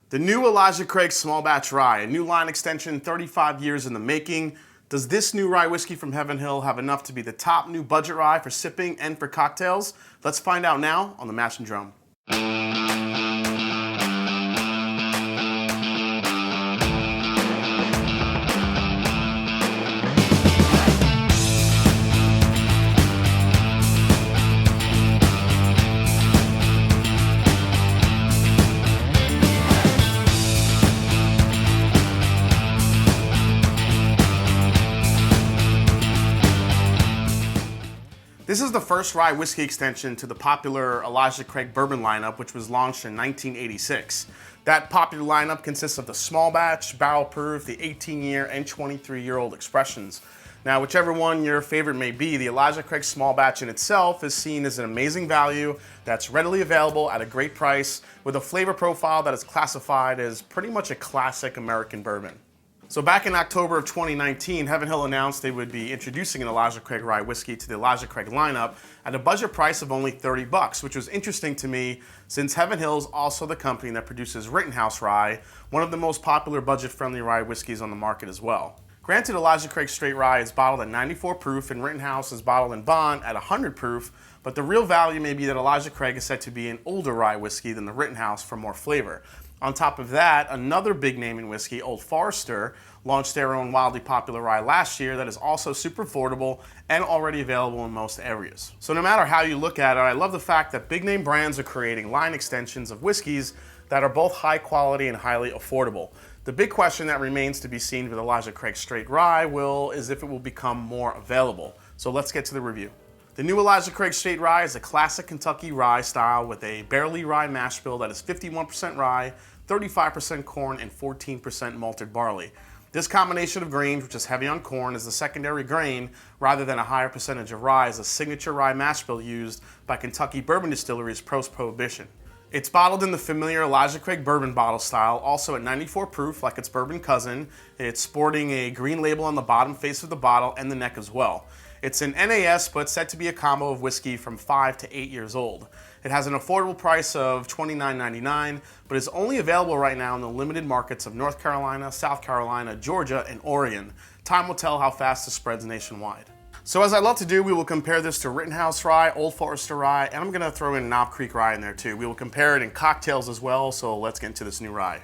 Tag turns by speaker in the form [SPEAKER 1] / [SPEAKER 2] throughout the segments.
[SPEAKER 1] The new Elijah Craig Small Batch Rye, a new line extension 35 years in the making. Does this new rye whiskey from Heaven Hill have enough to be the top new budget rye for sipping and for cocktails? Let's find out now on the Mash and Drum. This is the first rye whiskey extension to the popular Elijah Craig bourbon lineup, which was launched in 1986. That popular lineup consists of the small batch, barrel proof, the 18-year and 23-year-old expressions. Now, whichever one your favorite may be, the Elijah Craig small batch in itself is seen as an amazing value that's readily available at a great price with a flavor profile that is classified as pretty much a classic American bourbon. So back in October of 2019, Heaven Hill announced they would be introducing an Elijah Craig rye whiskey to the Elijah Craig lineup at a budget price of only $30, which was interesting to me since Heaven Hill is also the company that produces Rittenhouse Rye, one of the most popular budget-friendly rye whiskeys on the market as well. Granted, Elijah Craig Straight Rye is bottled at 94 proof and Rittenhouse is bottled in bond at 100 proof, but the real value may be that Elijah Craig is said to be an older rye whiskey than the Rittenhouse for more flavor. On top of that, another big name in whiskey, Old Forester, launched their own wildly popular rye last year that is also super affordable and already available in most areas. So no matter how you look at it, I love the fact that big name brands are creating line extensions of whiskeys that are both high quality and highly affordable. The big question that remains to be seen with Elijah Craig Straight Rye is if it will become more available. So let's get to the review. The new Elijah Craig Straight Rye is a classic Kentucky rye style with a barley rye mash bill that is 51% rye, 35% corn, and 14% malted barley. This combination of grains, which is heavy on corn, is the secondary grain rather than a higher percentage of rye, is a signature rye mash bill used by Kentucky bourbon distilleries post-Prohibition. It's bottled in the familiar Elijah Craig bourbon bottle style, also at 94 proof like its bourbon cousin. It's sporting a green label on the bottom face of the bottle and the neck as well. It's an NAS, but said to be a combo of whiskey from 5 to 8 years old. It has an affordable price of $29.99, but is only available right now in the limited markets of North Carolina, South Carolina, Georgia, and Oregon. Time will tell how fast this spreads nationwide. So as I love to do, we will compare this to Rittenhouse Rye, Old Forester Rye, and I'm gonna throw in Knob Creek Rye in there too. We will compare it in cocktails as well, so let's get into this new rye.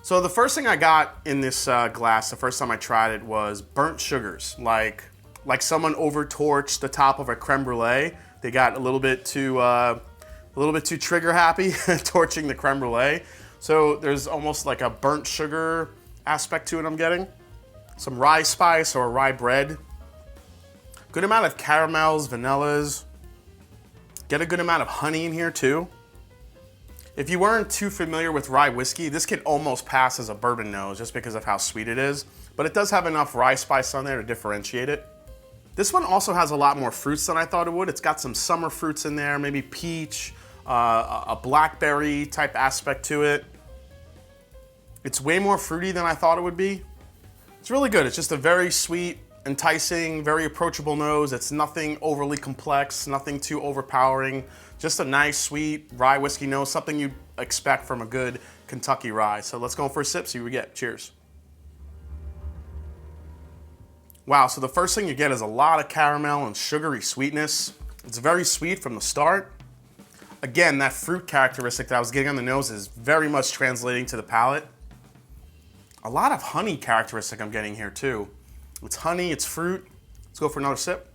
[SPEAKER 1] So the first thing I got in this glass, the first time I tried it, was burnt sugars, like someone over torched the top of a creme brulee. They got a little bit too trigger happy torching the creme brulee. So there's almost like a burnt sugar aspect to it I'm getting. Some rye spice or rye bread. Good amount of caramels, vanillas. Get a good amount of honey in here too. If you weren't too familiar with rye whiskey, this could almost pass as a bourbon nose just because of how sweet it is, but it does have enough rye spice on there to differentiate it. This one also has a lot more fruits than I thought it would. It's got some summer fruits in there, maybe peach, a blackberry type aspect to it. It's way more fruity than I thought it would be. It's really good. It's just a very sweet, enticing, very approachable nose. It's nothing overly complex, nothing too overpowering. Just a nice, sweet rye whiskey nose, something you'd expect from a good Kentucky rye. So let's go for a sip, see what we get. Cheers. Wow, so the first thing you get is a lot of caramel and sugary sweetness. It's very sweet from the start. Again, that fruit characteristic that I was getting on the nose is very much translating to the palate. A lot of honey characteristic I'm getting here too. It's honey, it's fruit. Let's go for another sip.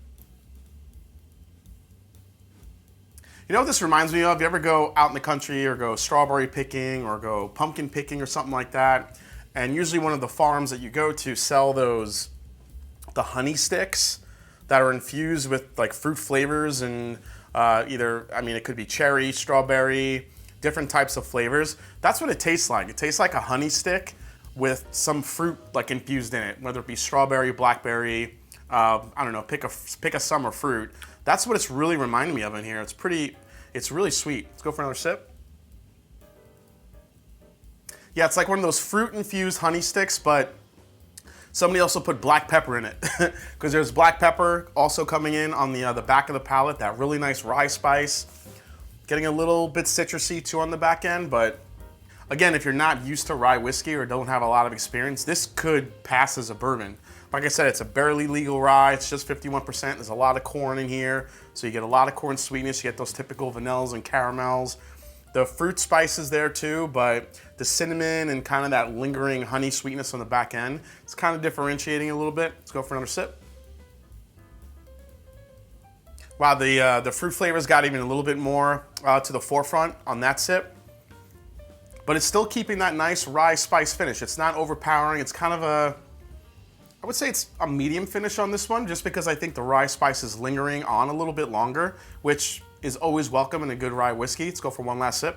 [SPEAKER 1] You know what this reminds me of? You ever go out in the country or go strawberry picking or go pumpkin picking or something like that? And usually one of the farms that you go to sell the honey sticks that are infused with like fruit flavors and it could be cherry, strawberry, different types of flavors. That's what it tastes like. It tastes like a honey stick with some fruit like infused in it, whether it be strawberry, blackberry, pick a summer fruit. That's what it's really reminding me of in here. It's really sweet. Let's go for another sip. Yeah, it's like one of those fruit-infused honey sticks, but somebody also put black pepper in it because there's black pepper also coming in on the back of the palate, that really nice rye spice. Getting a little bit citrusy too on the back end, but again, if you're not used to rye whiskey or don't have a lot of experience, this could pass as a bourbon. Like I said, it's a barely legal rye. It's just 51%. There's a lot of corn in here, so you get a lot of corn sweetness. You get those typical vanillas and caramels. The fruit spices there too, but the cinnamon and kind of that lingering honey sweetness on the back end, it's kind of differentiating a little bit. Let's go for another sip. Wow, the fruit flavors got even a little bit more to the forefront on that sip. But it's still keeping that nice rye spice finish. It's not overpowering. It's kind of I would say it's a medium finish on this one, just because I think the rye spice is lingering on a little bit longer, which is always welcome in a good rye whiskey. Let's go for one last sip.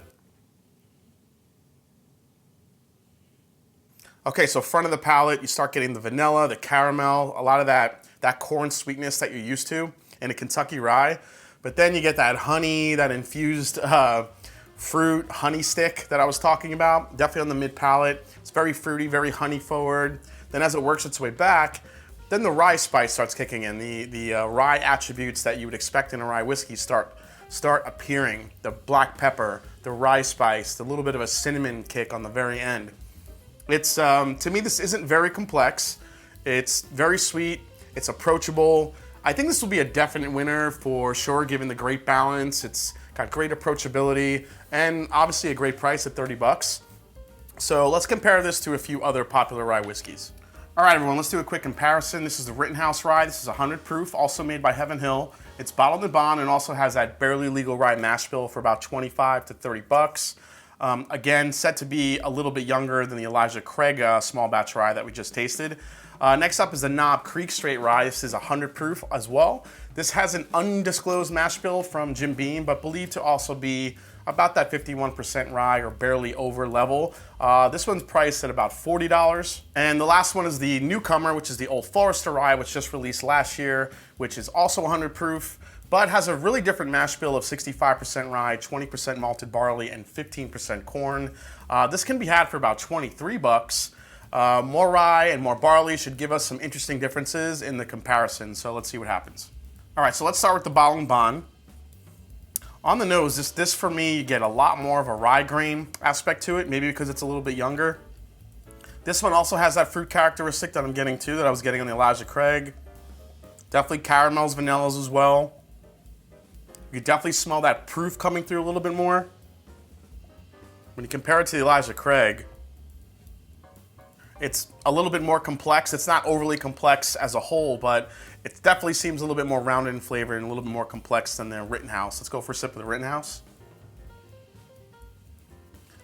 [SPEAKER 1] Okay, so front of the palate, you start getting the vanilla, the caramel, a lot of that corn sweetness that you're used to in a Kentucky rye. But then you get that honey, that infused fruit honey stick that I was talking about, definitely on the mid palate. It's very fruity, very honey forward. Then as it works its way back, then the rye spice starts kicking in. The rye attributes that you would expect in a rye whiskey start appearing. The black pepper, the rye spice, the little bit of a cinnamon kick on the very end. It's to me, this isn't very complex. It's very sweet. It's approachable. I think this will be a definite winner for sure, given the great balance. It's got great approachability and obviously a great price at 30 bucks. So let's compare this to a few other popular rye whiskeys. All right, everyone, let's do a quick comparison. This is the Rittenhouse Rye. This is 100 proof, also made by Heaven Hill. It's bottled in bond and also has that barely legal rye mash bill for about 25 to 30 bucks. Again, set to be a little bit younger than the Elijah Craig small batch rye that we just tasted. Next up is the Knob Creek Straight Rye. This is 100 proof as well. This has an undisclosed mash bill from Jim Beam, but believed to also be about that 51% rye or barely over level. This one's priced at about $40. And the last one is the newcomer, which is the Old Forester Rye, which just released last year, which is also 100 proof, but has a really different mash bill of 65% rye, 20% malted barley, and 15% corn. This can be had for about 23 bucks. More rye and more barley should give us some interesting differences in the comparison, so let's see what happens. All right, so let's start with the bottle and bond. On the nose, this for me, you get a lot more of a rye grain aspect to it, maybe because it's a little bit younger. This one also has that fruit characteristic that I'm getting too, that I was getting on the Elijah Craig. Definitely caramels, vanillas as well. You definitely smell that proof coming through a little bit more. When you compare it to the Elijah Craig, it's a little bit more complex. It's not overly complex as a whole, but it definitely seems a little bit more rounded in flavor and a little bit more complex than the Rittenhouse. Let's go for a sip of the Rittenhouse.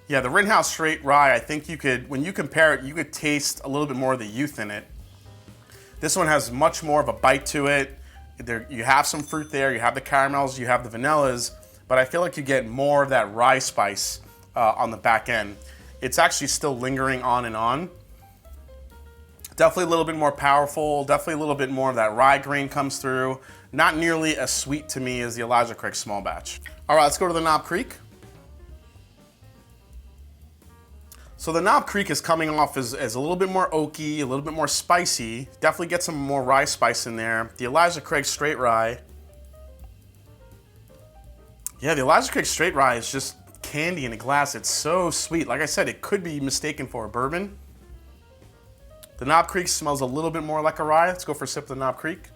[SPEAKER 1] Yeah, the Rittenhouse Straight Rye, I think you could, when you compare it, you could taste a little bit more of the youth in it. This one has much more of a bite to it. You have some fruit there, you have the caramels, you have the vanillas, but I feel like you get more of that rye spice on the back end. It's actually still lingering on and on. Definitely a little bit more powerful, definitely a little bit more of that rye grain comes through. Not nearly as sweet to me as the Elijah Craig small batch. All right, let's go to the Knob Creek. So the Knob Creek is coming off as a little bit more oaky, a little bit more spicy. Definitely get some more rye spice in there. The Elijah Craig Straight Rye. Yeah, the Elijah Craig Straight Rye is just candy in a glass. It's so sweet. Like I said, it could be mistaken for a bourbon. The Knob Creek smells a little bit more like a rye. Let's go for a sip of the Knob Creek.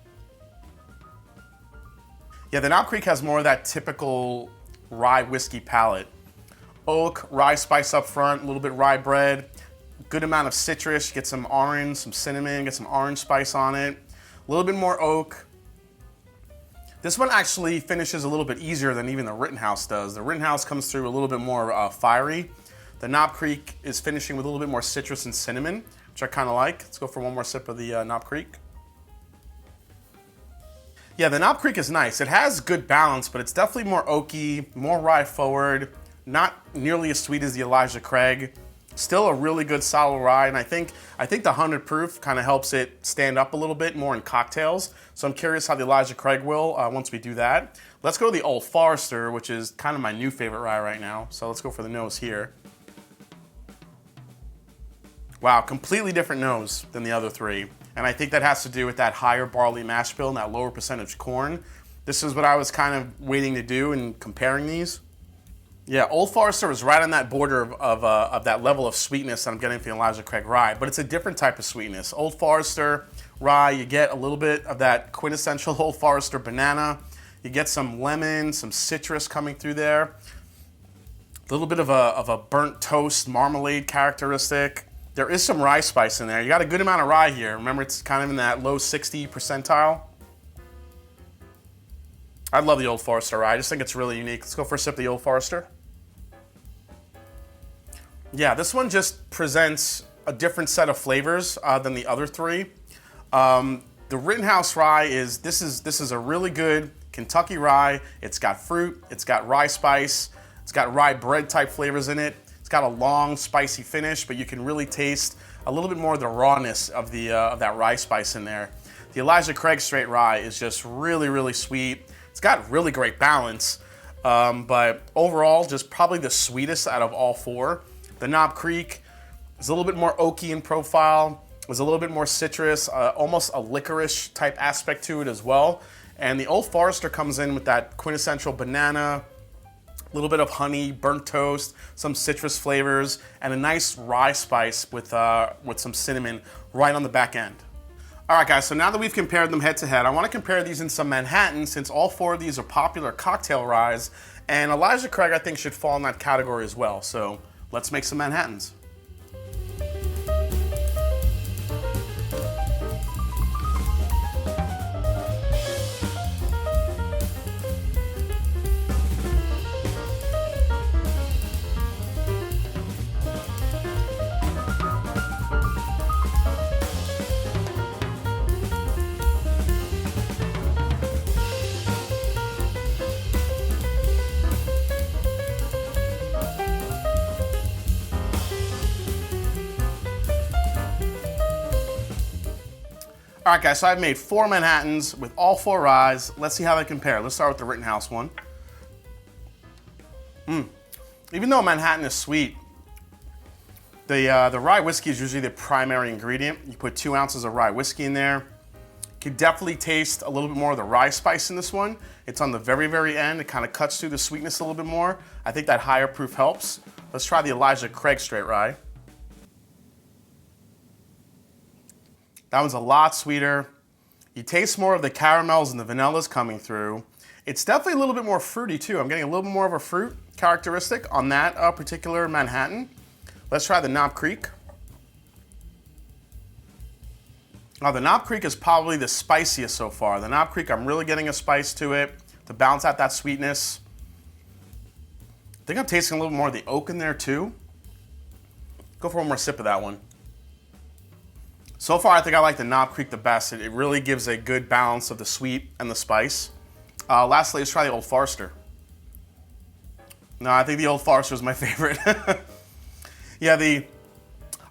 [SPEAKER 1] Yeah, the Knob Creek has more of that typical rye whiskey palate. Oak, rye spice up front, a little bit rye bread, good amount of citrus, get some orange, some cinnamon, get some orange spice on it, a little bit more oak. This one actually finishes a little bit easier than even the Rittenhouse does. The Rittenhouse comes through a little bit more fiery. The Knob Creek is finishing with a little bit more citrus and cinnamon, which I kind of like. Let's go for one more sip of the Knob Creek. Yeah, the Knob Creek is nice. It has good balance, but it's definitely more oaky, more rye forward, not nearly as sweet as the Elijah Craig. Still a really good solid rye, and I think the 100 proof kind of helps it stand up a little bit more in cocktails. So I'm curious how the Elijah Craig will once we do that. Let's go to the Old Forester, which is kind of my new favorite rye right now. So let's go for the nose here. Wow, completely different nose than the other three. And I think that has to do with that higher barley mash bill and that lower percentage corn. This is what I was kind of waiting to do in comparing these. Yeah, Old Forester is right on that border of that level of sweetness that I'm getting from the Elijah Craig Rye, but it's a different type of sweetness. Old Forester Rye, you get a little bit of that quintessential Old Forester banana. You get some lemon, some citrus coming through there. A little bit of a burnt toast marmalade characteristic. There is some rye spice in there. You got a good amount of rye here. Remember, it's kind of in that low 60 percentile. I love the Old Forester Rye. I just think it's really unique. Let's go for a sip of the Old Forester. Yeah, this one just presents a different set of flavors than the other three. The Rittenhouse Rye this is a really good Kentucky rye. It's got fruit, it's got rye spice, it's got rye bread type flavors in it. It's got a long spicy finish, but you can really taste a little bit more of the rawness of that rye spice in there. The Elijah Craig Straight Rye is just really, really sweet. It's got really great balance, but overall, just probably the sweetest out of all four. The Knob Creek is a little bit more oaky in profile. There's a little bit more citrus, almost a licorice type aspect to it as well. And the Old Forester comes in with that quintessential banana, a little bit of honey, burnt toast, some citrus flavors, and a nice rye spice with some cinnamon right on the back end. All right, guys, so now that we've compared them head to head, I want to compare these in some Manhattan since all four of these are popular cocktail ryes, and Elijah Craig, I think, should fall in that category as well. So let's make some Manhattans. All right, guys, so I've made 4 Manhattans with all 4 ryes. Let's see how they compare. Let's start with the Rittenhouse one. Even though Manhattan is sweet, the rye whiskey is usually the primary ingredient. You put 2 ounces of rye whiskey in there. You can definitely taste a little bit more of the rye spice in this one. It's on the very, very end. It kind of cuts through the sweetness a little bit more. I think that higher proof helps. Let's try the Elijah Craig Straight Rye. That one's a lot sweeter. You taste more of the caramels and the vanillas coming through. It's definitely a little bit more fruity too. I'm getting a little bit more of a fruit characteristic on that particular Manhattan. Let's try the Knob Creek. Now the Knob Creek is probably the spiciest so far. The Knob Creek, I'm really getting a spice to it to balance out that sweetness. I think I'm tasting a little more of the oak in there too. Go for one more sip of that one. So far, I think I like the Knob Creek the best. It really gives a good balance of the sweet and the spice. Lastly, let's try the Old Forester. No, I think the Old Forester is my favorite. Yeah,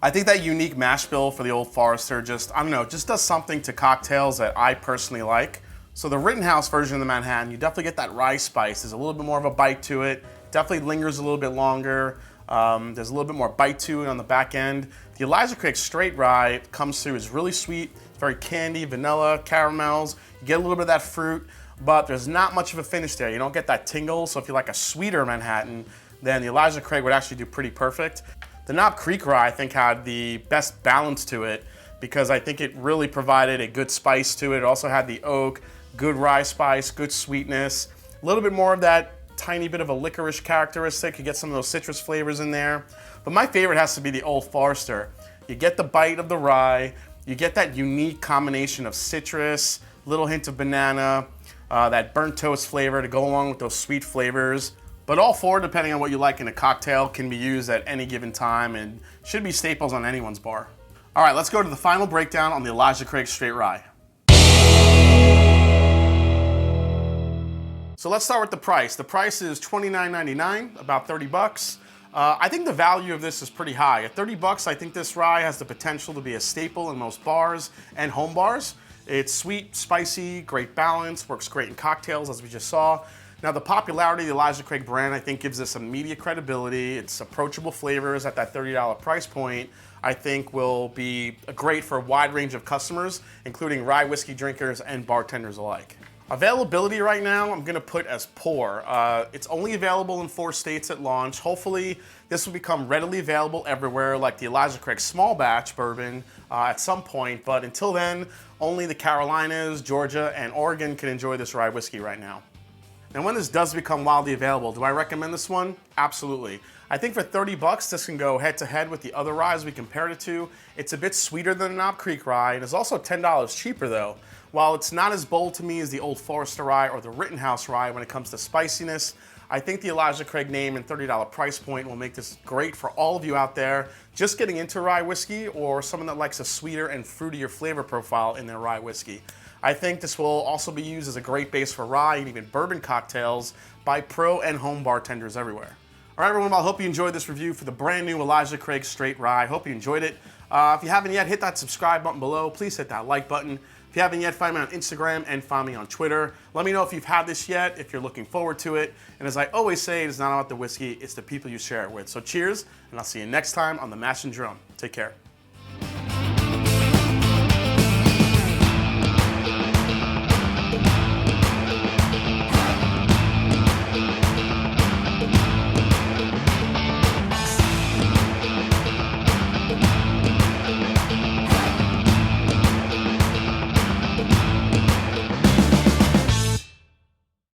[SPEAKER 1] I think that unique mash bill for the Old Forester just does something to cocktails that I personally like. So the Rittenhouse version of the Manhattan, you definitely get that rye spice. There's a little bit more of a bite to it. Definitely lingers a little bit longer. There's a little bit more bite to it on the back end. The Elijah Craig Straight Rye comes through, is really sweet, very candy, vanilla, caramels. You get a little bit of that fruit, but there's not much of a finish there. You don't get that tingle, so if you like a sweeter Manhattan, then the Elijah Craig would actually do pretty perfect. The Knob Creek Rye, I think, had the best balance to it because I think it really provided a good spice to it. It also had the oak, good rye spice, good sweetness, a little bit more of that tiny bit of a licorice characteristic. You get some of those citrus flavors in there. But my favorite has to be the Old Forester. You get the bite of the rye, you get that unique combination of citrus, little hint of banana, that burnt toast flavor to go along with those sweet flavors. But all 4, depending on what you like in a cocktail, can be used at any given time and should be staples on anyone's bar. All right, let's go to the final breakdown on the Elijah Craig Straight Rye. So let's start with the price. The price is $29.99, about 30 bucks. I think the value of this is pretty high. At 30 bucks, I think this rye has the potential to be a staple in most bars and home bars. It's sweet, spicy, great balance, works great in cocktails, as we just saw. Now, the popularity of the Elijah Craig brand, I think, gives this immediate credibility. Its approachable flavors at that $30 price point, I think, will be great for a wide range of customers, including rye whiskey drinkers and bartenders alike. Availability right now, I'm gonna put as poor. It's only available in 4 states at launch. Hopefully, this will become readily available everywhere, like the Elijah Craig small batch bourbon at some point. But until then, only the Carolinas, Georgia, and Oregon can enjoy this rye whiskey right now. And when this does become wildly available, do I recommend this one? Absolutely. I think for 30 bucks, this can go head to head with the other ryes we compared it to. It's a bit sweeter than the Knob Creek rye, and it's also $10 cheaper though. While it's not as bold to me as the Old Forester rye or the Rittenhouse rye when it comes to spiciness, I think the Elijah Craig name and $30 price point will make this great for all of you out there just getting into rye whiskey or someone that likes a sweeter and fruitier flavor profile in their rye whiskey. I think this will also be used as a great base for rye and even bourbon cocktails by pro and home bartenders everywhere. All right, everyone, well, I hope you enjoyed this review for the brand new Elijah Craig Straight Rye. I hope you enjoyed it. If you haven't yet, hit that subscribe button below. Please hit that like button. If you haven't yet, find me on Instagram and find me on Twitter. Let me know if you've had this yet, if you're looking forward to it. And as I always say, it's not about the whiskey, it's the people you share it with. So cheers, and I'll see you next time on The Mash and Drum. Take care.